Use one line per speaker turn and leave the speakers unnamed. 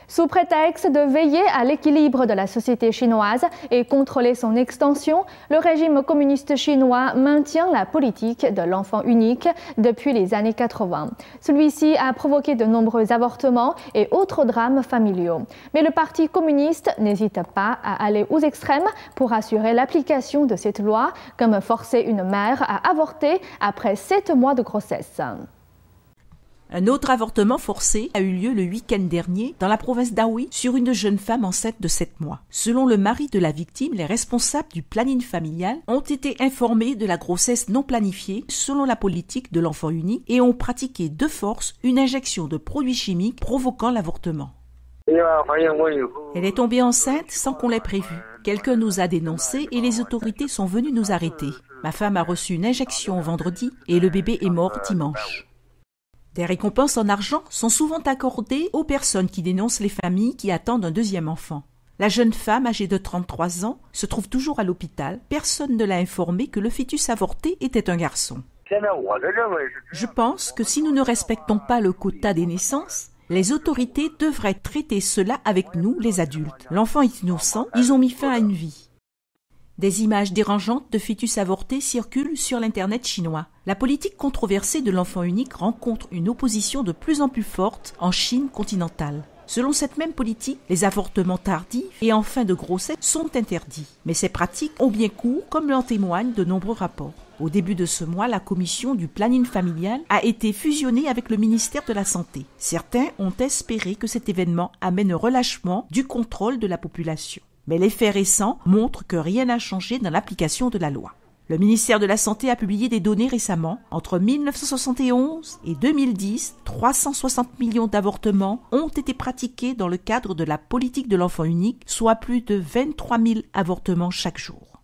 Sous prétexte de veiller à l'équilibre de la société chinoise et contrôler son extension, le régime communiste chinois maintient la politique de l'enfant unique depuis les années 80. Celui-ci a provoqué de nombreux avortements et autres drames familiaux. Mais le Parti communiste n'hésite pas à aller aux extrêmes pour assurer l'application de cette loi, comme forcer une mère à avorter après 7 mois de grossesse.
Un autre avortement forcé a eu lieu le week-end dernier dans la province d'Anhui sur une jeune femme enceinte de 7 mois. Selon le mari de la victime, les responsables du planning familial ont été informés de la grossesse non planifiée selon la politique de l'enfant unique et ont pratiqué de force une injection de produits chimiques provoquant l'avortement. Elle est tombée enceinte sans qu'on l'ait prévu. Quelqu'un nous a dénoncés et les autorités sont venues nous arrêter. Ma femme a reçu une injection vendredi et le bébé est mort dimanche. Des récompenses en argent sont souvent accordées aux personnes qui dénoncent les familles qui attendent un deuxième enfant. La jeune femme, âgée de 33 ans, se trouve toujours à l'hôpital. Personne ne l'a informée que le fœtus avorté était un garçon. Je pense que si nous ne respectons pas le quota des naissances, les autorités devraient traiter cela avec nous, les adultes. L'enfant est innocent, ils ont mis fin à une vie. Des images dérangeantes de fœtus avortés circulent sur l'Internet chinois. La politique controversée de l'enfant unique rencontre une opposition de plus en plus forte en Chine continentale. Selon cette même politique, les avortements tardifs et en fin de grossesse sont interdits. Mais ces pratiques ont bien cours, comme l'en témoignent de nombreux rapports. Au début de ce mois, la commission du planning familial a été fusionnée avec le ministère de la Santé. Certains ont espéré que cet événement amène un relâchement du contrôle de la population. Mais les faits récents montrent que rien n'a changé dans l'application de la loi. Le ministère de la Santé a publié des données récemment. Entre 1971 et 2010, 360 millions d'avortements ont été pratiqués dans le cadre de la politique de l'enfant unique, soit plus de 23 000 avortements chaque jour.